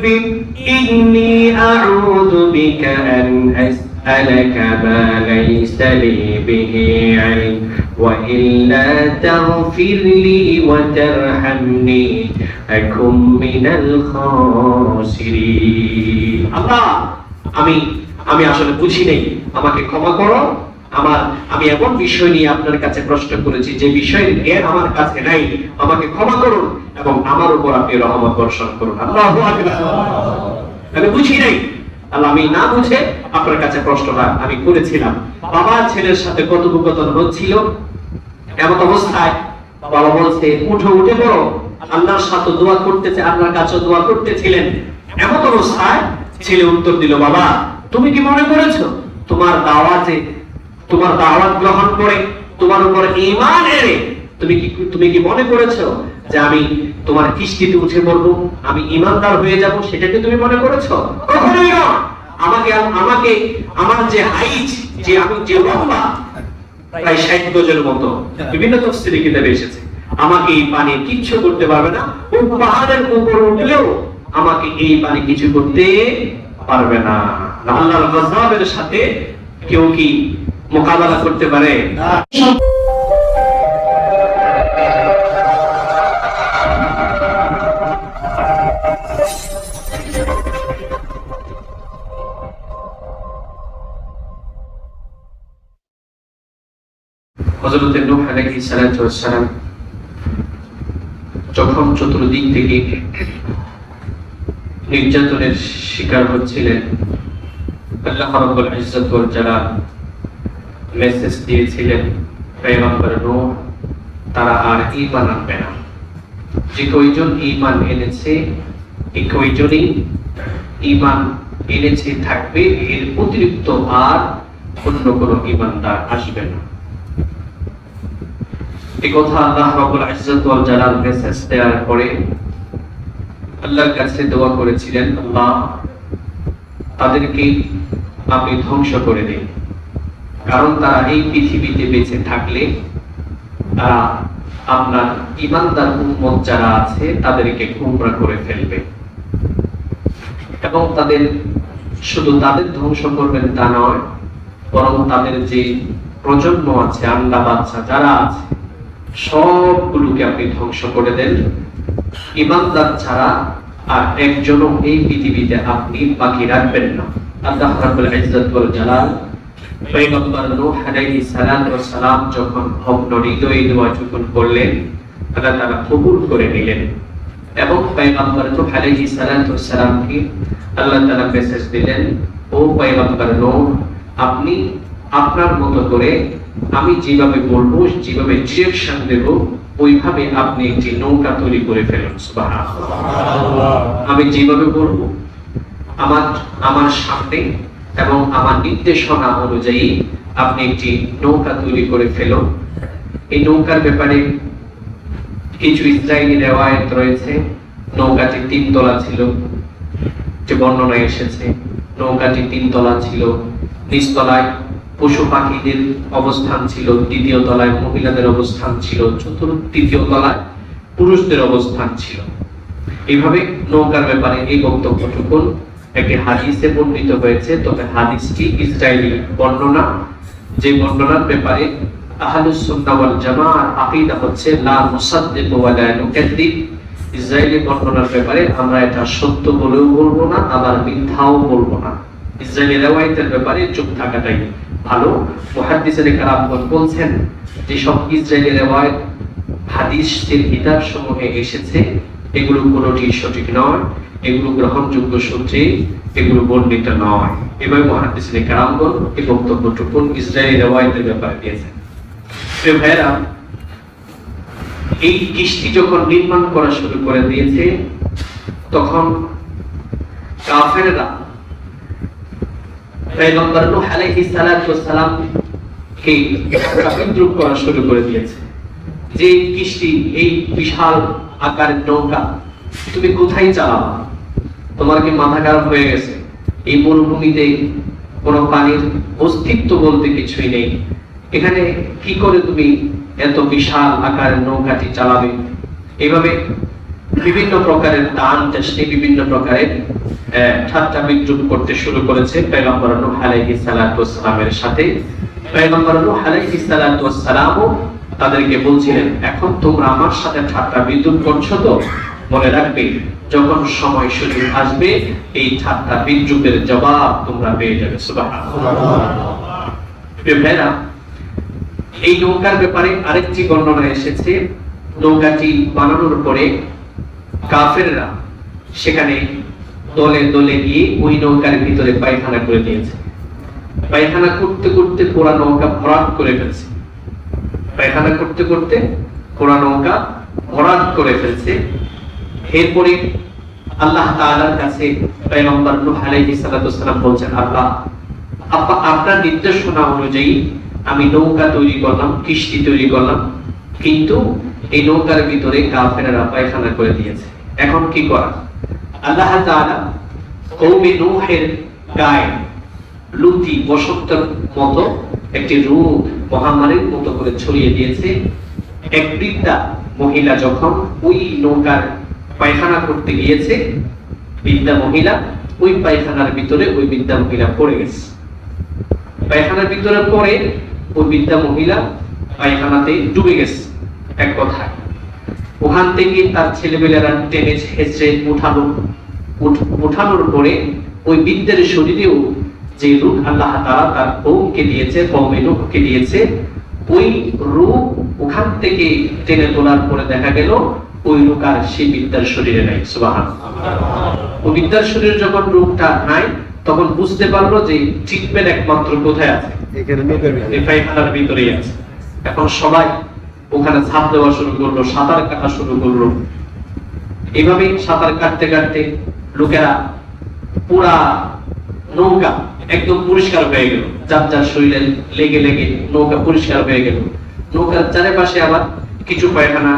ربي إني أعوذ بك أن أسألك ما ليس لي به علم وإلا تغفر لي وترحمني أكن من الخاسرين الله আমি আসলে বুঝি নেই, আমাকে ক্ষমা করো। আমি এমন বিষয় নিয়ে আপনার কাছে প্রশ্ন করেছি যে বিষয়ের জ্ঞান আমার কাছে নাই, আমাকে ক্ষমা করুন এবং আমার উপর আপনি রহমত বর্ষণ করুন। আল্লাহু আকবার। আমি বুঝি নাই আল্লাহ, আমি না বুঝে আপনার কাছে প্রশ্নটা আমি করেছিলাম। বাবা ছেলের সাথে কথোপকথন হচ্ছিল, এমন অবস্থায় বাবা বলছে উঠে পড়ো, আল্লাহর সাথে দোয়া করতেছে, আল্লাহর কাছে দোয়া করতেছিলেন। এমন অবস্থায় ছেলে উত্তর দিল, বাবা তুমি কি মনে করেছো তোমার দাওয়াত গ্রহণ করে তোমার উপর ঈমান এনে তুমি কি মনে করেছো যে আমি তোমার কিস্তিতে উঠে পড়বো, আমি ঈমানদার হয়ে যাব, সেটা কি তুমি মনে করেছো? কখনোই না। আমাকে আমার যে হাইট, যে আমি যে লম্বা প্রায় 60 গজের মতো, বিভিন্ন তাফসীরে কিতাবে এসেছে, আমাকে এই পানি কিচ্ছু করতে পারবে না। ওই পাহাড়ের উপর উঠলেও আমাকে এই পানি কিছু করতে পারবে না। আল্লাহর গজবের সাথে কেউ কি মোকাবেলা করতে পারে? হযরত নূহ আলাইহিস সালাতু ওয়াস সালাম যখন চতুর্দিক থেকে নির্যাতনের শিকার হচ্ছিলেন, আল্লাহ রাব্বুল ইজ্জত ওয়াল জালাল মেসেজ দিয়েছিলেন পয়গম্বর নূহ তারা আর ঈমান আনবে না। যে কয়জন ঈমান এনেছে এই কয়জনই ঈমান এনেছে থাকবে, এর অতিরিক্ত আর অন্য কোনো ঈমানদার আসবে না। এই কথা আল্লাহ রাব্বুল ইজ্জত ওয়াল জালাল মেসেজ দেওয়ার পরে আল্লাহর কাছে দোয়া করেছিলেন, আল্লাহ তাদেরকে আপনি ধ্বংস করে দিন, কারণ তারা এই পৃথিবীতে বেঁচে থাকলে তারা আপনার ঈমানদার উম্মত যারা আছে তাদেরকে গোমরা করে ফেলবে এবং শুধু তাদের ধ্বংস করবেন তা নয়, বরং তাদের যে প্রজন্ম আছে, আল্লাহ বাচ্চা যারা আছে সবগুলোকে আপনি ধ্বংস করে দেন। ঈমানদার ছাড়া আর একজনও এই পৃথিবীতে আপনি বাকি রাখবেন না। আল্লাহ রাব্বুল ইজ্জত ওয়াল জালাল পয়গম্বর নূহ আলাইহিস সালাতু ওয়াস সালাম যখন ভগ্ন হৃদয়ে দোয়া যখন করলেন, আল্লাহ তাআলা কবুল করে নিলেন এবং পয়গম্বর নূহ আলাইহিস সালাতু ওয়াস সালামকে আল্লাহ তাআলা মেসেজ দিলেন, ও পয়গম্বর নূহ আপনি আপনার মতো করে আমি যেভাবে বলবো, যেভাবে ডিরেকশন দেব, ওইভাবে আপনি একটি নৌকা তৈরি করে ফেলুন। সুবহানাল্লাহ। আমি যেভাবে বলবো আমার সামনে এবং আমার নির্দেশনা অনুযায়ী আপনি একটি নৌকা তৈরি করে ফেলুন। এই নৌকার ব্যাপারে কিছু ইসরাইলি রিওয়ায়াত রয়েছে, নৌকাটি 3 তলা ছিল, যে বর্ণনা এসেছে নৌকাটি 3 তলা ছিল। নিচতলায় পশু পাখিদের অবস্থান ছিল, দ্বিতীয় তলায় মহিলাদের অবস্থান ছিল, তৃতীয় তলায় পুরুষদের অবস্থান ছিল। এইভাবে নৌকার ব্যাপারে এই বক্তব্যটুকু একটি হাদিসে বর্ণিত হয়েছে, তবে হাদিসটি ইসরাইলি বর্ণনা, যে বর্ণনার ব্যাপারে আহলুস সুন্নাহ ওয়াল জামাআর আকীদা হচ্ছে লা মুসাদ্দিকু ওয়া লা নুকাদ্দিব। ইসরাইলি বর্ণনার ব্যাপারে আমরা এটা সত্য বলেও বলবো না, আবার মিথ্যাও বলবো না। ইসরাইলি রিওয়ায়াতের ব্যাপারে চুপ থাকাটাই ভালো। মুহাদ্দিসিনে কেরামগণ বলছেন যে সব ইসরাইলি রিওয়ায়াত হাদিসের কিতাব সমূহে এসেছে, এগুলো কোনোটি সঠিক নয়, এগুলো গ্রহণযোগ্য সূত্রে এগুলো বর্ণিত নয়। এভাবে মুহাদ্দিসিনে কেরামগণ এই বক্তব্যটুকু ইসরাইলি রিওয়ায়াতের ব্যাপারে দিয়েছেন। প্রিয় ভাইরা, এই কিস্তি যখন নির্মাণ করা শুরু করে দিয়েছে, তখন কাফেররা পয়গম্বর নূহ আলাইহিস সালাতু ওয়াস সালাম কে বিদ্রুপ করা শুরু করে দিয়েছে যে কিস্তি, এই বিশাল আকারের নৌকা তুমি কোথায় চালাবা? তোমার কি মাথা খারাপ হয়ে গেছে? এই মরুভূমিতে কোনো পানির অস্তিত্ব বলতে কিছুই নেই, এখানে কি করে তুমি এত বিশাল আকারের নৌকাটি চালাবে? এইভাবে বিভিন্ন প্রকারের দান চেষ্টা, বিভিন্ন প্রকারের ঠাট্টা বিদ্রুপ করতে শুরু করেছে পয়গম্বর নূহ আলাইহিস সালাতু ওয়াস সালামের সাথে। পয়গম্বর নূহ আলাইহিস সালাতু ওয়াস সালামও তাদেরকে বলছিলেন, এখন তোমরা আমার সাথে ঠাট্টা বিদ্রুপ করছো তো, মনে রাখবে যখন সময় সুযোগ আসবে এই ঠাট্টা বিদ্রুপের জবাব তোমরা পেয়ে যাবে। সুবহানাল্লাহ। এই নৌকার ব্যাপারে আরেকটি বর্ণনা এসেছে, নৌকাটি বানানোর পরে কাফেররা সেখানে দলে দলে গিয়ে ওই নৌকার ভিতরে পায়খানা করে দিয়েছে। পায়খানা করতে করতে পুরা নৌকা ভরাট করে ফেলছে। পায়খানা করতে করতে পুরা নৌকা ভরাট করে ফেলছে। এরপরে আল্লাহ তাআলার কাছে পয়গম্বর নূহ আলাইহিস সালাতু ওয়াস সালাম বলছেন, আল্লাহ আপনার নির্দেশনা অনুযায়ী আমি নৌকা তৈরি করলাম, কিস্তি তৈরি করলাম, কিন্তু এই নৌকার ভিতরে কাফেররা পায়খানা করে দিয়েছে, এখন কি করা? আল্লাহ তাআলা কওমে নূহের গায়ে লুতি বসন্তের মতো একটি রোগ মহামারীর মতো করে ছড়িয়ে দিয়েছে। এক বৃদ্ধা মহিলা যখন ওই নৌকার পায়খানা করতে গিয়েছে, বৃদ্ধা মহিলা ওই পায়খানার ভিতরে ওই বৃদ্ধা মহিলা পড়ে গেছে। পায়খানার ভিতরে পড়ে ওই বৃদ্ধা মহিলা পায়খানাতে ডুবে গেছে। এক কথায় ওখান থেকে তার ছেলেমেয়েরা টেনে হেঁচড়ে উঠানোর পরে ওই বৃদ্ধের শরীরেও যে রূপ আল্লাহ তাআলা তার কওমকে দিয়েছে, কওমে নূহকে দিয়েছে, ওই রূপ ওখান থেকে টেনে তোলার পরে দেখা গেল ওই রূপ আর সেই বৃদ্ধার শরীরে নাই। সুবহানাল্লাহ। ওই বৃদ্ধার শরীরে যখন রূপটা নাই তখন বুঝতে পারলো যে ট্রিটমেন্ট একমাত্র কোথায় আছে, এই পায়খানার ভিতরেই আছে। এখন সবাই ওখানে ঝাঁপ দেওয়া শুরু করলো, সাঁতার কাটা শুরু করলো। এইভাবে সাঁতার কাটতে কাটতে লোকেরা পুরা নৌকা একদম পরিষ্কার হয়ে গেল, যার যার শরীরে লেগে লেগে নৌকা পরিষ্কার হয়ে গেল। নৌকার চারিপাশে আবার কিছু পায়খানা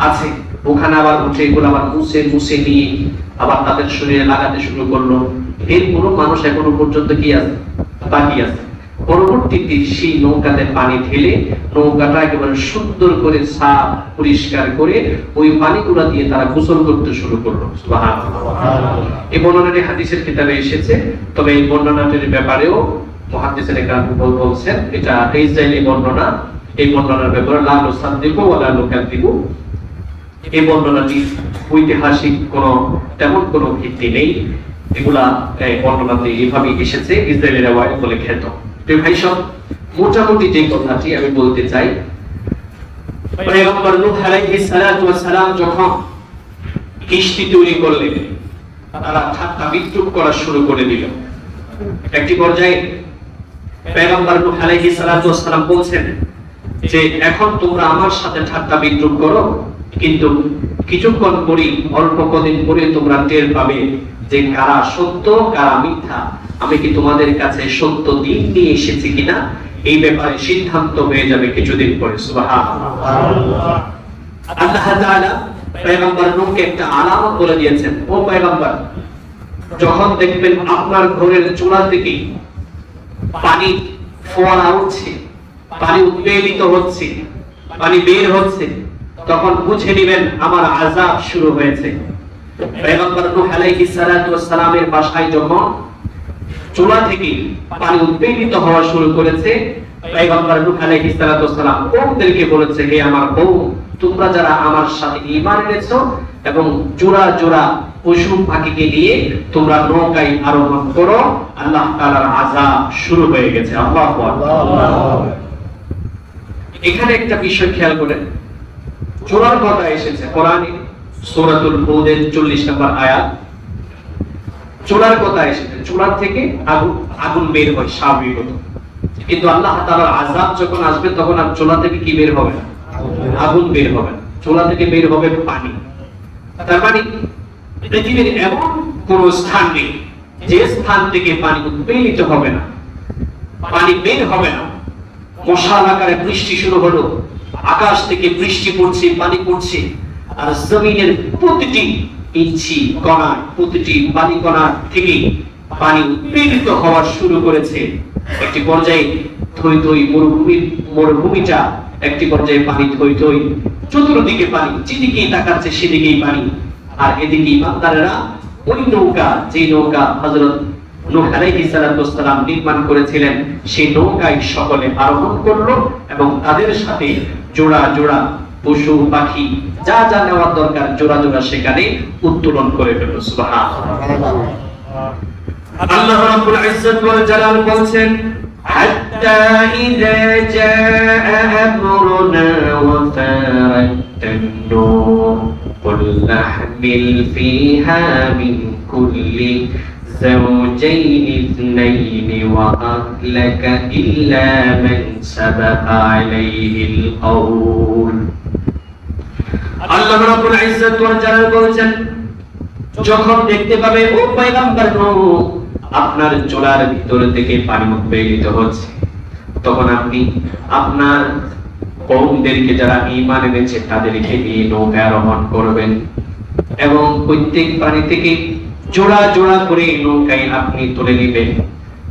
আছে, ওখানে আবার উঠে এগুলো আবার মুছে নিয়ে আবার তাদের শরীরে লাগাতে শুরু করলো। এর কোনো মানুষ এখনো পর্যন্ত কি আছে, বাকি আছে। পরবর্তীতে সেই নৌকাতে পানি ঢেলে নৌকাটা একেবারে সুন্দর করে সাফ পরিষ্কার করে ওই পানিগুলো দিয়ে তারা গোসল করতে শুরু করলো। সুবহানাল্লাহ। এই বর্ণনাটি হাদিসের কিতাবে এসেছে, তবে এই বর্ণনাটির ব্যাপারেও মুহাদ্দিসিন একরাম বলছেন এটা ইসরাইলি বর্ণনা। এই বর্ণনার ব্যাপারে লা নুসাদ্দিকু ওয়া লা নুকাদ্দিবু, এই বর্ণনাটি ঐতিহাসিক তেমন কোনো ভিত্তি নেই। এগুলা বর্ণনাতে এইভাবে এসেছে, ইসরায়েলি রিওয়ায়াত বলে খ্যাত। ভাই সব মোটামুটি যে কথাটি আমি বলতে চাই, পয়গম্বর নূহ আলাইহিস সালাতু ওয়াস সালাম যখন কিস্তি তৈরি করলেন, তারা ঠাট্টা বিদ্রুপ করা শুরু করে দিল। একটি পর্যায়ে পয়গম্বর নূহ আলাইহিস সালাতু ওয়াস সালাম বলছেন যে এখন তোমরা আমার সাথে ঠাট্টা বিদ্রুপ করো, কিন্তু কিছুক্ষণ পরে, অল্প কদিন পরে তোমরা টের পাবে যে কারা সত্য কারা মিথ্যা। আমি কি তোমাদের কাছে সত্য দিন নিয়ে এসেছি কিনা এই ব্যাপারে সিদ্ধান্ত হয়ে যাবে কিছুদিন পরে। সুবহানাল্লাহ। আল্লাহ তাআলা পয়গম্বর নূহকে একটা আলামত বলে দিয়েছেন, ও পয়গম্বর, যখন দেখবেন আপনার ঘরের চূড়া থেকে পানি ফোয়ারা উঠছে, পানি উদ্বেলিত হচ্ছে, পানি বের হচ্ছে, তখন বুঝে নেবেন আমার আযাব শুরু হয়েছে। পয়গম্বর নূহ আলাইহিস সালাতু ওয়াস সালামের বাসায় যখন চূড়া থেকে পানি উদ্বেলিত হওয়া শুরু করেছে, পয়গম্বর নূহ আলাইহিস সালাতু ওয়াস সালাম কওমদেরকে বলেছে, হে আমার কওম, তোমরা যারা আমার সাথে ঈমান এনেছো এবং জোড়া জোড়া পশু পাখিকে নিয়ে তোমরা নৌকায় আরোহণ করো, আল্লাহ তাআলার আযাব শুরু হয়ে গেছে। আল্লাহু আকবার। এখানে একটা বিষয় খেয়াল করেন, চূড়ার কথা এসেছে কোরআনে সূরাতুল হুদের 40 নম্বর আয়াত। চূড়ার কথা এসেছে, চূড়া থেকে আগুন বের হয় স্বাভাবিকত, কিন্তু আল্লাহ তাআলার আযাব যখন আসবে তখন আর চূড়া থেকে কি বের হবে না, আগুন বের হবে না, চূড়া থেকে বের হবে পানি। তার মানে পৃথিবীর এমন কোন স্থান নেই যে স্থান থেকে পানি উদ্বেলিত হবে না, পানি বের হবে না। মশাল আকারে বৃষ্টি শুরু হলো, আকাশ থেকে বৃষ্টি পড়ছে, পানি পড়ছে, আর জমিনের প্রতিটি ইঞ্চি কণা, প্রতিটি পানি কণা থেকে পানি উদ্বেলিত হওয়া শুরু করেছে। একটি পর্যায়ে থই থই মরুভূমিটা, একটি পর্যায়ে পানি থই থই, চতুর্দিকে পানি, যেদিকেই তাকাচ্ছে সেদিকেই পানি। আর এদিকে ইমানদারেরা ওই নৌকা, যে নৌকা হযরত নূহ আলাইহিস সালাম নির্মাণ করেছিলেন, সেই নৌকায় সকলে আরোহণ করলো এবং তাদের সাথে জোড়া জোড়া পশু পাখি যা যা নেওয়ার দরকার জোড়া জোড়া সেখানে উত্তোলন করে ফেলল। সুবহানাল্লাহ। আল্লাহ রাব্বুল ইজ্জত ওয়াল জালাল বলছেন, হাত্তা ইযা জাআ আমরুনা ওয়া ফারাতান নূর কুল নাহমিল ফিহা মিন কুল্লি زوجين اثنين وأهلك إلا من سبق عليه القول। আল্লাহ রাব্বুল ইজ্জত ওয়াল জালাল বলেন, যখন দেখতে পাবে ও পয়গম্বর নূহ আপনার চুলার ভিতর থেকে পানি উদ্বেলিত হচ্ছে, তখন আপনি আপনার কওমদেরকে যারা ঈমান এনেছে তাদেরকে নিয়ে নৌকায় আরোহণ করবেন এবং প্রত্যেক পানি থেকে জোড়া জোড়া করে নৌকায় আপনি তুলে নেবেন।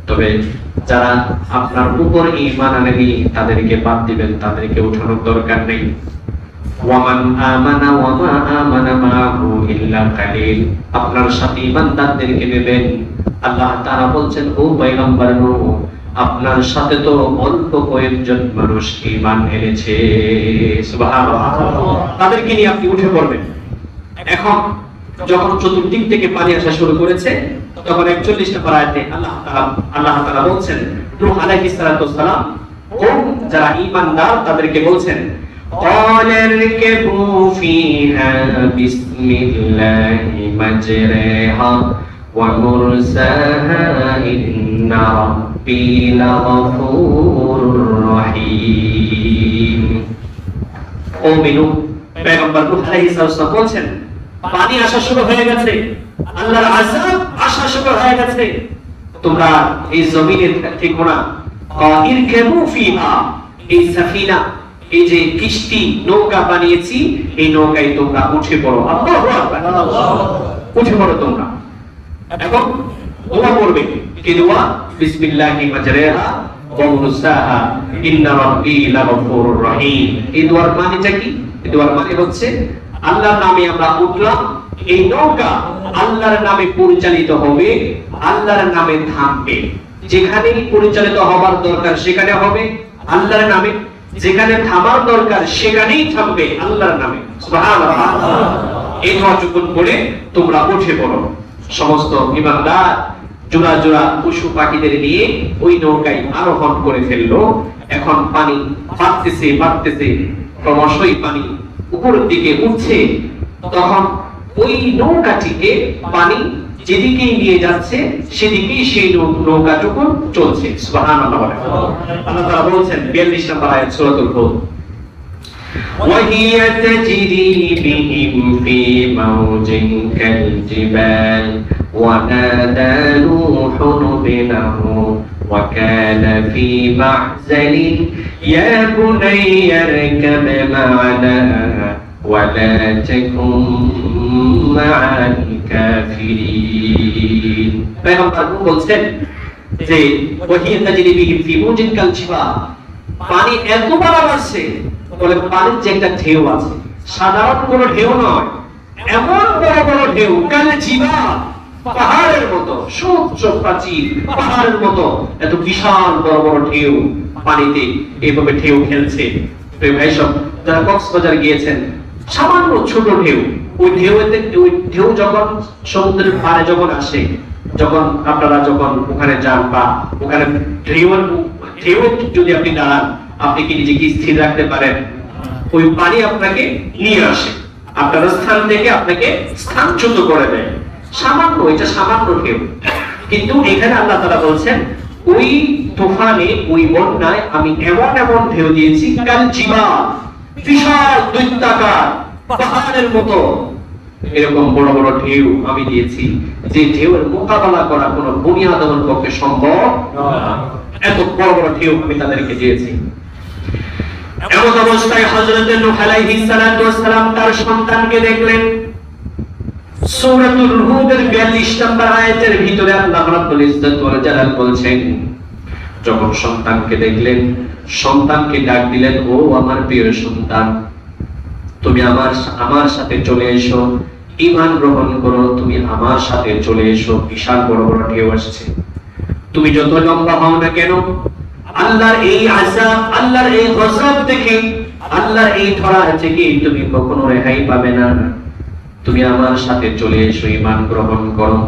তবে যারা আপনার উপর ঈমান আনেনি তাদেরকে বাদ দিবেন, তাদেরকে উঠানোর দরকার নেই। ওয়ামান আমানা ওয়া মা আমানা মাহু ইল্লা কালিল, আপনার সাথে ঈমানদারদেরকে নেবেন। আল্লাহ তাআলা বলছেন, ও পয়গম্বর নূহ আপনার সাথে তো অল্প কয়েকজন মানুষ ঈমান এনেছে। সুবহানাল্লাহ। তাদেরকে নিয়ে আপনি উঠে পড়বেন। এখন যখন চতুর্দিক থেকে পানি আসা শুরু করেছে, তখন 41 নম্বর আয়াতে আল্লাহ তাআলা বলছেন, নূহ আলাইহিস সালাম ও যারা ঈমানদার তাদেরকে বলছেন, ক্বালা ইরকাবু ফিহা বিসমিল্লাহি মাজরাহা ওয়া মুরসাহা ইন্না রাব্বি লাগফুরুর রহিম। ও নূহ, পয়গম্বর নূহ আলাইহিস সালাম বলছেন, পানি আসা শুরু হয়ে গেছে, আল্লাহর আযাব আসা শুরু হয়ে গেছে, তোমরা এই জমিনে থেকো না। ইরকাবু ফিহা, এই সাফিনা, এই যে কিস্তি নৌকা বানিয়েছি, এই নৌকায় তোমরা উঠে পড়ো। আল্লাহু আকবার। উঠে পড়ো তোমরা। এখন দোয়া করবে, কি দোয়া? বিসমিল্লাহি মাজরাহা ওয়া মুরসাহা ইন্না রাব্বি লাগফুরুর রহিম। এই দোয়ার মানেটা কি? এই দোয়ার মানে হচ্ছে আল্লাহর নামে আমরা উঠলাম, এই নৌকা আল্লাহর নামে পরিচালিত হবে, আল্লাহর নামে থামবে। যেখানে পরিচালিত হবার দরকার সেখানে হবে আল্লাহর নামে, যেখানে থামার দরকার সেখানেই থামবে আল্লাহর নামে। সুবহানাল্লাহ। এই দোয়া যখন পড়ে তোমরা উঠে পড়ো। সমস্ত ঈমানদার জোড়া জোড়া পশু পাখিদের নিয়ে ওই নৌকায় আরোহণ করে ফেললো। এখন পানি বাড়তেছে বাড়তেছে, ক্রমশই পানি উপরের দিকে উঠছে। তখন ওই নৌকাটিকে পানি যেদিকেই নিয়ে যাচ্ছে সেদিকেই সেই নৌকাটুকু চলছে। সুবহানাল্লাহ। আল্লাহ তাআলা বলেছেন 42 নম্বর আয়াত সূরাতুল হুদ, وَهِيَ تَجْرِي بِهِمْ فِي مَوْجٍ كَالْجِبَالِ وَنَادَى نُوحٌ ابْنَهُ وَكَانَ فِي مَعْزَلٍ يَا بُنَيَّ ارْكَبْ مَعَنَا وَلَا تَكُن مَعَ الْكَافِرِينَ। পয়গম্বর বলছেন যে ওয়াহিয়া তাজরি বিহিম ফি মাউজিন কাল জিবাল, পানি এত বাড়া বাড়ছে, বলে পানির যে একটা ঢেউ আছে, সাধারণ কোনো ঢেউ নয়, এমন বড় বড় ঢেউ, কাল জিবাল, পাহাড়ের মতো, সমুদ্র প্রাচীর পাহাড়ের মতো এত বিশাল বড় বড় ঢেউ পানিতে এইভাবে ঢেউ খেলছে। ভাই সব যারা কক্সবাজার গিয়েছেন, সামান্য ছোট ঢেউ, ওই ঢেউ যখন সমুদ্রের পাড়ে যখন আসে, যখন আপনারা যখন ওখানে যান বা ওখানে ঢেউ যদি আপনি দাঁড়ান, আপনি কি নিজেকে স্থির রাখতে পারেন? ওই পানি আপনাকে নিয়ে আসে, আপনার স্থান থেকে আপনাকে স্থানচ্যুত করে দেয়। সামান্য, এটা সামান্য ঢেউ। কিন্তু এখানে আল্লাহ তাআলা বলছেন, ওই তুফানে, ওই বন্যায় আমি এমন এমন ঢেউ দিয়েছি, কাল জিবাল, বিশাল দৈত্যাকার পাহাড়ের মতো এরকম বড় বড় ঢেউ আমি দিয়েছি, যে ঢেউয়ের মোকাবেলা করা কোনো বনি আদমের পক্ষে সম্ভব নয়। এত বড় বড় ঢেউ আমি তাদেরকে দিয়েছি। এমন অবস্থায় হযরত নূহ আলাইহিস সালাম তার সন্তানকে দেখলেন। সূরাতুল হুদের 42 নম্বর আয়াতের ভিতরে আল্লাহ রাব্বুল ইজ্জত ওয়াল জালাল বলছেন, যখন সন্তানকে দেখলেন, সন্তানকে ডাক দিলেন, ও আমার প্রিয় সন্তান, তুমি আমার সাথে চলে এসো, ঈমান গ্রহণ করো, তুমি আমার সাথে চলে এসো। বিশাল বড় বড় ঢেউ আসছে, তুমি যত লম্বা হও না কেন, আল্লাহর এই আযাব, আল্লাহর এই গজব থেকে, আল্লাহর এই ধরা থেকে তুমি কখনো রেহাই পাবে না। তুমি আমার সাথে চলে এসো, ঈমান গ্রহণ করো।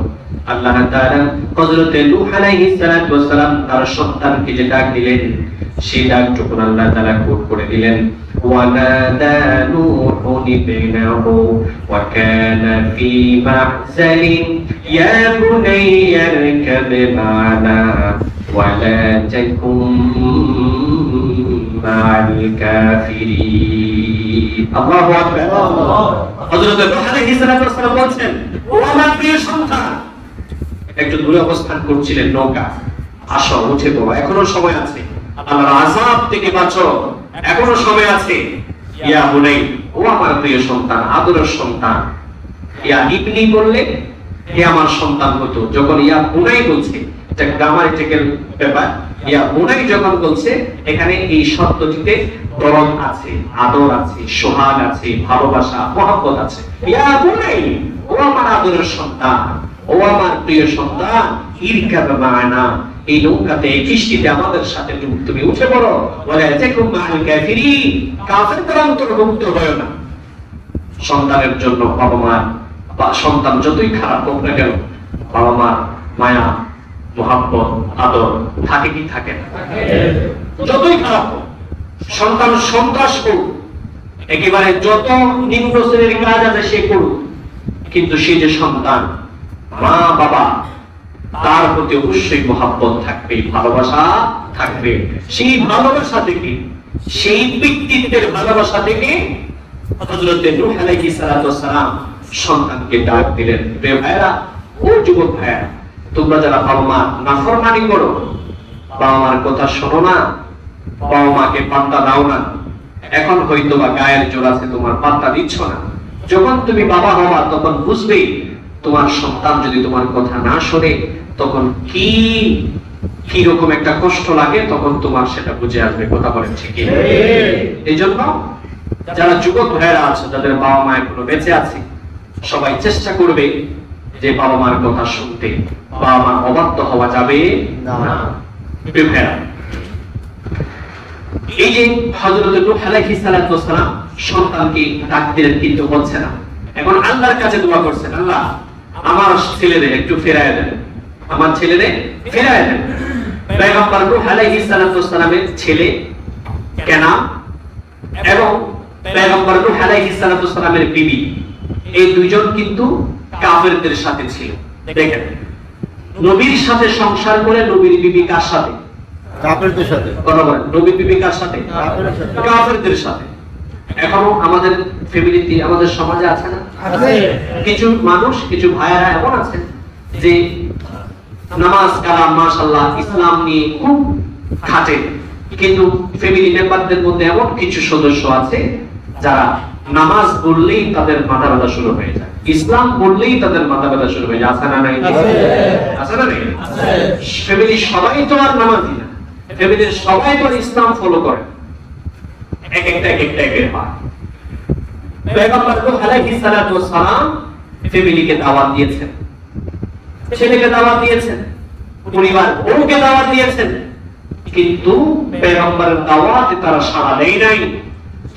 আল্লাহ তাআলা হযরত নূহ আলাইহিস সালাতু ওয়াস সালাম তার সন্তানকে যে ডাক দিলেন, সেই ডাকটুকু আল্লাহ তাআলা কোট করে দিলেন, ওয়ানাদা নূহুন ইবনাহু ওয়া কানা ফি মাহজালিন ইয়া বুনাইয়া ইরকাব মা'না ওয়া লা তাকুম মা'আল কাফিরিন। আল্লাহু আকবার। হযরত নূহ আলাইহিস সালাতু ওয়াস সালাম বলছেন, ও আমার প্রিয় সন্তান, একটু দূরে অবস্থান করছিলেন নৌকা, আসো উঠে পড়ো, এখনো সময় আছে, আল্লাহর আযাব থেকে বাঁচো, এখনো সময় আছে। ইয়া বুনাই, ও আমার প্রিয় সন্তান, আদরের সন্তান। ইয়া ইবনি বললে হে আমার সন্তান হতো, যখন ইয়া বুনাই বলছে, এটা গ্রামাটিক্যাল ব্যাপার। ইয়া বুনাই যখন বলছে, এখানে এই শব্দটিতে দরদ আছে, আদর আছে, সোহাগ আছে, ভালোবাসা, মহব্বত আছে। ইয়া বুনাই, ও আমার আদরের সন্তান, ও আমার প্রিয় সন্তান, ইরকাব মা'না, এই নৌকাতে, এই কিস্তিতে আমাদের সাথে তুমি উঠে পড়ো। ওয়ালা তাকুম মা'আল কাফিরিন, কাফেরদের অন্তর্ভুক্ত হয়ো না। সন্তানের জন্য বাবা মা, বা সন্তান যতই খারাপ হোক না কেন, বাবা মা মায়া, মহব্বত, আদর থাকে কি থাকে না? যতই খারাপ হোক, সন্তান সন্ত্রাস করুক, একেবারে যত নিম্ন শ্রেণীর কাজ আছে সে করুক, কিন্তু সে যে সন্তান, মা বাবা, তার প্রতি অবশ্যই মহব্বত থাকবে, ভালোবাসা থাকবে। সেই ভালোবাসা থেকে, সেই ব্যক্তিত্বের ভালোবাসা থেকে হযরত নূহ আলাইহিস সালাতু ওয়াস সালাম সন্তানকে ডাক দিলেন। প্রিয় ভাইরা, ও যুবক ভাইরা, তোমরা যারা বাবা মা নাফরমানি করো, বাবা মার কথা শোনো না, বাবা মাকে পাত্তা দাও না, এখন হয়তো বা গায়ের জোর আছে, তোমার পাত্তা দিচ্ছ না। যখন তুমি বাবা হবা তখন বুঝবে, তোমার সন্তান যদি তোমার কথা না শোনে তখন কি রকম একটা কষ্ট লাগে, তখন তোমার সেটা বুঝে আসবে। কথা বলেন ঠিক? এই জন্য যারা যুবক ভাইরা আছে, যাদের বাবা মা এখনো বেঁচে আছে, সবাই চেষ্টা করবে যে বাবা মার কথা শুনতে। বাবা মা অবাধ্য হওয়া যাবে না। এই যে হযরত নূহ আলাইহিস সালাতু ওয়াস সালাম সন্তানকে ডাক দিলেন, কিন্তু বলছে না। এখন আল্লাহর কাছে দোয়া করছেন, আল্লাহ আমার ছেলেদের একটু ফেরায় দেন, আমার ছেলেদের ফেরায় দেন। পয়গম্বর নূহ আলাইহিস সালাতু ওয়াস সালামের ছেলে কেনান এবং পয়গম্বর নূহ আলাইহিস সালাতু ওয়াস সালামের বিবি, এই দুইজন কিন্তু কাফেরদের সাথে ছিল। দেখেন, নবীর সাথে সংসার করে নবীর বিবি কার সাথে? কাফেরদের সাথে। কথা বলেন, নবীর বিবি কার সাথে? কাফেরদের সাথে। এখনো আমাদের ফ্যামিলিতে, আমাদের সমাজে আছে না? আছে। কিছু মানুষ, কিছু ভাইয়েরা এমন আছে যে নামাজ কালাম মাশাআল্লাহ ইসলাম নিয়ে খুব খাটে, কিন্তু ফ্যামিলি মেম্বারদের মধ্যে এমন কিছু সদস্য আছে যারা নামাজ পড়লেই তাদের মাথা ব্যথা শুরু হয়ে যায়, ইসলাম পড়লেই তাদের মাথা ব্যথা শুরু হয়ে যায়। আছে না নাই? আছে না নাই? ফ্যামিলি সবাই তো আর নামাজি না, ফ্যামিলির সবাই তো ইসলাম ফলো করে, এক একটা হয়। পয়গম্বর নূহ আলাইহিস সালাতু ওয়াস সালাম ফ্যামিলিকে দাওয়াত দিয়েছেন, ছেলেকে দাওয়াত দিয়েছেন, পরিবার বউকে দাওয়াত দিয়েছেন, কিন্তু পয়গম্বরের দাওয়াতে তারা সাড়া দেয় নাই।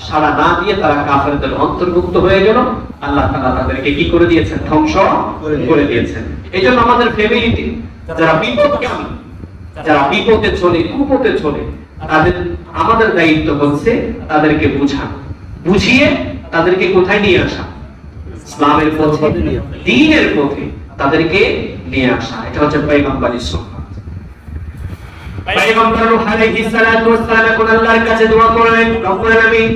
সাড়া না দিয়ে তারা কাফেরদের অন্তর্ভুক্ত হয়ে গেল। আল্লাহ তাআলা তাদেরকে কি করে দিয়েছেন? ধ্বংস করে দিয়েছেন। এইজন্য আমাদের ফ্যামিলিতে যারা বিপদগামী, যারা বিপদে চলে, কুপথে চলে, তাদের আমাদের দায়িত্ব হচ্ছে তাদেরকে বোঝানো, বুঝিয়ে তাদেরকে কোথায় নিয়ে আসা? ইসলামের পথে, দ্বীনের পথে তাদেরকে নিয়ে আসা। এটা হচ্ছে পয়গম্বরের সুন্নাত। পয়গম্বর নূহ আলাইহিস সালাতু ওয়াস সালাম এখন আল্লাহর কাছে দোয়া করলেন, রব্বুল আলামিন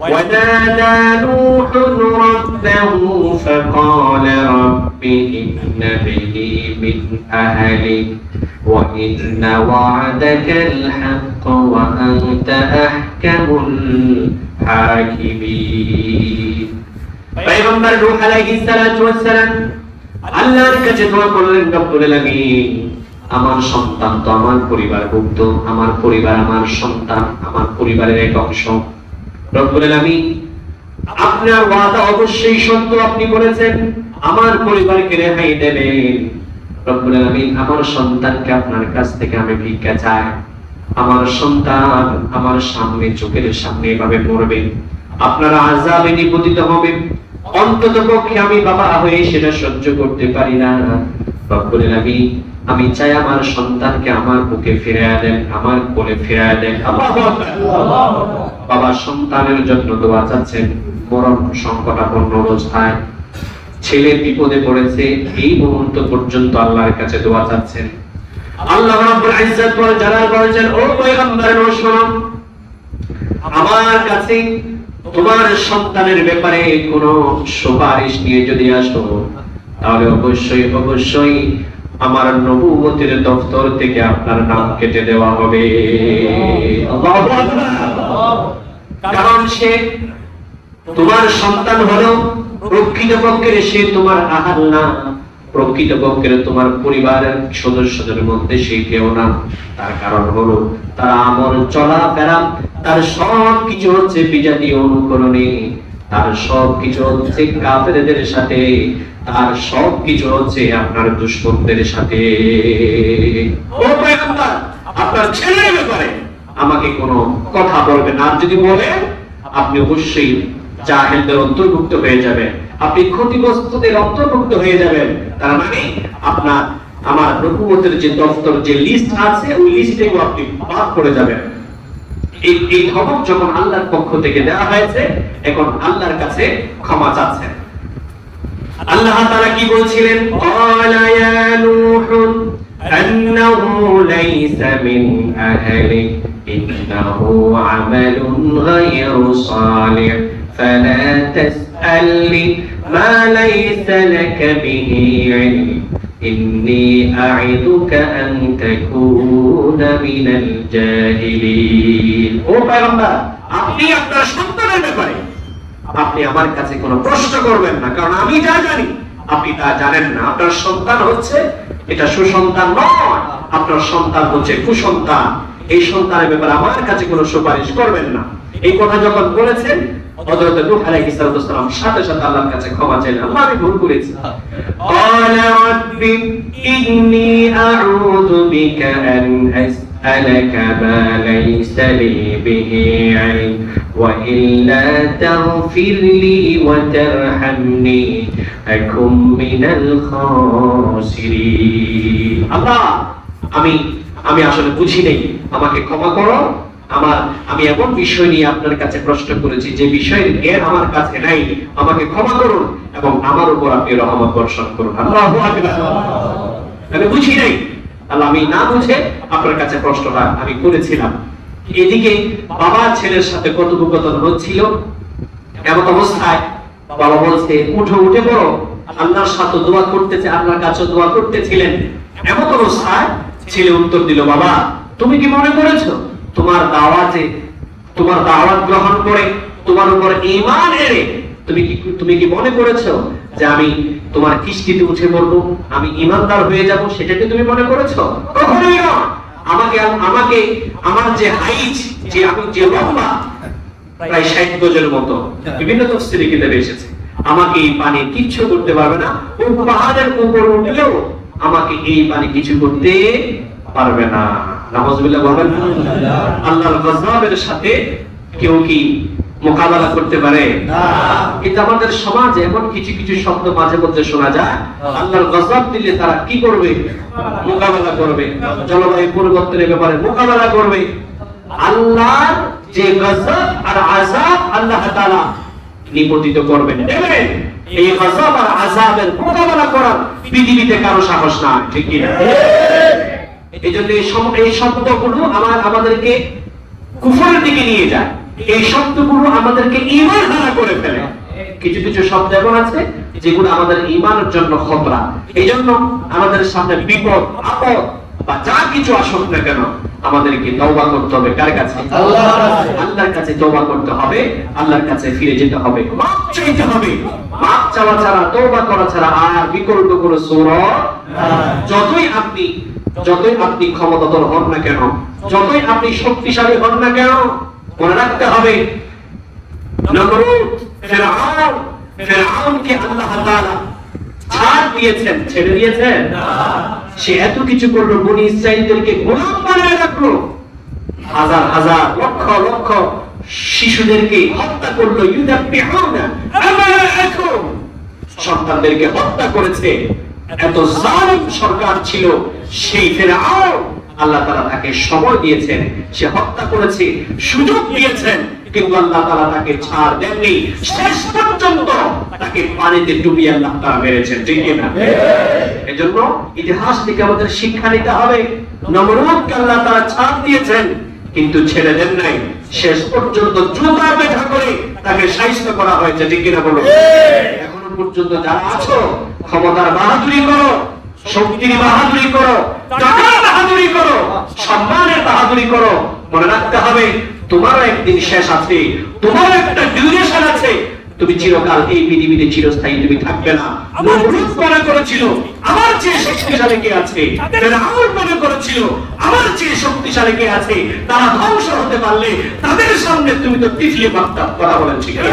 ওয়ানাদা নূহুন রাব্বাহু ফাকালা রাব্বি ইন্না বিনি মিন আহলি ওয়া ইন্না ওয়া'দাকাল হাক্ক ওয়া আনতা আহকামুল হাকিমিন। পয়গম্বর নূহ আলাইহিস সালাতু ওয়াস সালাম আল্লাহর কাছে দোয়া করলেন, রব্বুল আলামিন আমার সন্তান তো আমার পরিবারভুক্ত, আমার পরিবার আমার সন্তান, আমার পরিবারের এক অংশ। রব্বুল আলামিন আপনার ওয়াদা অবশ্যই সত্য, আপনি বলেছেন আমার পরিবারকে রেহাই দেবেন। রব্বুল আলামিন, আমার সন্তানকে আপনার কাছ থেকে আমি ভিক্ষা চাই। আমার সন্তান আমার সামনে, চোখের সামনে এভাবে মরবে, আপনার আযাবে নিপতিত হবে, অন্তত পক্ষে আমি বাবা হয়ে সেটা সহ্য করতে পারি না। রব্বুল আলামিন, আমি চাই আমার সন্তানকে আমার বুকে ফিরিয়ে দেন, আমার কোলে ফিরিয়ে দেন। আল্লাহু আকবার। বাবা সন্তানের জন্য দোয়া চাচ্ছেন, মরণ সংকটাপন্ন অবস্থায়, ছেলে বিপদে পড়েছে, এই মুহূর্ত পর্যন্ত আল্লাহর কাছে দোয়া চাচ্ছেন। আল্লাহ রাব্বুল ইজ্জত ওয়াল জালাল বলেছেন, ও পয়গম্বর শুনুন, আমার কাছে তোমার সন্তানের ব্যাপারে কোনো সুপারিশ নিয়ে যদি আসো, তাহলে অবশ্যই অবশ্যই আমার নবুয়তের দফতর থেকে আপনার নাম কেটে দেওয়া হবে। আল্লাহু আকবার। কারণ সে তোমার সন্তান হলো প্রকৃতপক্ষে সে তোমার আহাল না, প্রকৃতপক্ষে তোমার পরিবারের সদস্যদের মধ্যে সে কেউ না। তার কারণ হলো তার আমল চলাফেরা, তার সব কিছু হচ্ছে বিজাতীয় অনুকরণে, তার সব কিছু হচ্ছে কাফেরদের সাথে, তার সব কিছু হচ্ছে আপনার দুশমনদের সাথে। ও পয়গম্বর, আপনার ছেলের ব্যাপারে আমাকে কোনো কথা বলবেন না, আর যদি বলেন আপনি অবশ্যই জাহেলদের অন্তর্ভুক্ত হয়ে যাবেন, আপনি ক্ষতিগ্রস্তদের অন্তর্ভুক্ত হয়ে যাবেন। তার মানে আপনার আমার নবুয়তের যে দফতর, যে লিস্ট আছে, ওই লিস্টেও আপনি বাদ করে যাবেন। এই ধমক যখন আল্লাহর পক্ষ থেকে দেওয়া হয়েছে, এখন আল্লাহর কাছে ক্ষমা চাচ্ছেন। আল্লাহ তাআলা কি বলছিলেন? ক্বালা ইয়া নূহু আন্নাহু লাইসা মিন আহলিক ইন্নাহু আমালুন গায়রু সালিহ ফালা তাসআলনি মা লাইসা লাকা বিহি ইলম ইন্নী আ'ইদুকা আন তাকুনা মিনাল জাহিলিন। ও পয়গম্বর, আপনি আপনার সন্তানের ব্যাপারে আপনি আমার কাছে কোনো প্রশ্ন করবেন না, কারণ আমি যা জানি আপনি তা জানেন না। আপনার সন্তান হচ্ছে এটা সুসন্তান নয়, আপনার সন্তান হচ্ছে কুসন্তান। এই সন্তানের ব্যাপারে আমার কাছে কোনো সুপারিশ করবেন না। এই কথা যখন বলেছেন, হযরত নূহ আলাইহিস সালাম সাথে সাথে আল্লাহর কাছে ক্ষমা চাইলেন, আল্লাহ আমি ভুল করেছি। ক্বালা রাব্বি ইন্নী আউযু বিকা আন আসআলাকা মা লাইসা লি বিহি ইলম ওয়া ইল্লা তাগফির লি ওয়া তারহামনি আকুম মিনাল খাসিরিন। আল্লাহ, আমি আসলে বুঝি নাই, আমাকে ক্ষমা করো। আমি এমন বিষয় নিয়ে আপনার কাছে প্রশ্ন করেছি যে বিষয়ের জ্ঞান আমার কাছে নাই, আমাকে ক্ষমা করুন এবং আমার উপর আপনি রহমত বর্ষণ করুন। আল্লাহু আকবার। আমি বুঝি নাই আল্লাহ, আমি না বুঝে আপনার কাছে প্রশ্নটা আমি করেছিলাম। এদিকে বাবা ছেলের সাথে কথোপকথন হচ্ছিল, এমন অবস্থায় বাবা বলছে, উঠে পড়ো, আল্লাহর সাথে দোয়া করতেছে, আল্লাহর কাছে দোয়া করতেছিলেন। এমন অবস্থায় ছেলে উত্তর দিল, বাবা তুমি কি মনে করেছো তোমার দাওয়াত গ্রহণ করে তোমার উপর ঈমান এনে তুমি কি মনে করেছো যে আমি তোমার কিস্তিতে উঠে পড়বো, আমি ঈমানদার হয়ে যাব, সেটা কি তুমি মনে করেছো? কখনোই না। আমাকে আমার যে হাইট, যে আমি যে লম্বা প্রায় 60 গজের মতো, বিভিন্ন তাফসীরে কিতাবে এসেছে, আমাকে এই পানি কিচ্ছু করতে পারবে না। ওই পাহাড়ের উপর উঠলেও আমাকে এই পানি কিছু করতে পারবে না। নাউযুবিল্লাহ বলবেন না। আল্লাহর গজবের সাথে কেউ কি মোকাবেলা করতে পারে? না। কিন্তু আমাদের সমাজে এমন কিছু শব্দ মাঝে মধ্যে শোনা যায়, আল্লাহর গজব দিলে তারা কি করবে? মোকাবেলা করবে, জলবায়ু পরিবর্তনের ব্যাপারে মোকাবেলা করবে। আল্লাহর যে গজব আর আযাব আল্লাহ তাআলা নিপতিত করবেন, দেখবেন এই গজব আর আযাবের মোকাবেলা করার পৃথিবীতে কারো সাহস নাই, ঠিক কি না? এইজন্য এই শব্দগুলো আমাদেরকে কুফরের দিকে নিয়ে যায়, এই শব্দগুলো আমাদেরকে ঈমান হারা করে ফেলে। কিছু শব্দ এমন আছে যেগুলো আমাদের ঈমানের জন্য খতরা। এইজন্য আমাদের সামনে বিপদ আপদ বা যা কিছু আসুক না কেন, আমাদেরকে তওবা করতে হবে। কার কাছে? আল্লাহর কাছে তওবা করতে হবে, আল্লাহর কাছে ফিরে যেতে হবে, মাফ চাইতে হবে। মাফ চাওয়া ছাড়া, তওবা করা ছাড়া আর বিকল্প কোনো সুরত নাই। যতই আপনি ক্ষমতাধর হন না কেন, যতই আপনি শক্তিশালী হন না কেন, মনে রাখতে হবে নমরুদ ফেরাউনকে আল্লাহ তাআলা ছাড় দিয়েছেন, ছেড়ে দিয়েছেন না। সে এত কিছু করলো, বনি ইসরাইলদেরকে গোলাম বানায় রাখলো, হাজার হাজার লক্ষ লক্ষ শিশুদেরকে হত্যা করলো, ইউযাবিহুনা আবনাআকুম, সন্তানদেরকে হত্যা করেছে। এত জালিম সরকার ছিল সেই ফেরাউন। আল্লাহ তাআলা তাকে সময় দিয়েছেন, সে হত্যা করেছে, সুযোগ দিয়েছেন, কিন্তু আল্লাহ তাআলা তাকে ছাড় দেননি। শেষ পর্যন্ত তাকে পানিতে ডুবিয়ে আল্লাহ তাআলা মেরেছেন, ঠিক কি না? এজন্য ইতিহাস থেকে আমাদের শিক্ষা নিতে হবে। নমরুদকে আল্লাহ তাআলা ছাড় দিয়েছেন, কিন্তু ছেড়ে দেন নাই। শেষ পর্যন্ত জুতা পেটা করে তাকে শায়েস্ত করা হয়েছে, ঠিক কি না বলো? এখনো পর্যন্ত যারা আছো, ক্ষমতার বাহাদুরি করো, শক্তির বাহাদুরি করো, টাকার বাহাদুরি করো, সম্মানের বাহাদুরি করো, মনে রাখতে হবে তোমারও একদিন শেষ আছে, তোমার একটা ডিউরেশন আছে। তুমি চিরকাল এই পৃথিবীতে চিরস্থায়ী তুমি থাকবে না। নমরুদ মনে করেছিল আমার চেয়ে শক্তিশালী কে আছে, ফেরাউন মনে করেছিল আমার চেয়ে শক্তিশালী কে আছে। তারা ধ্বংস হতে পারলে তাদের সামনে তুমি তো তিফলি বার্তা করা বলেন, ঠিক আছে?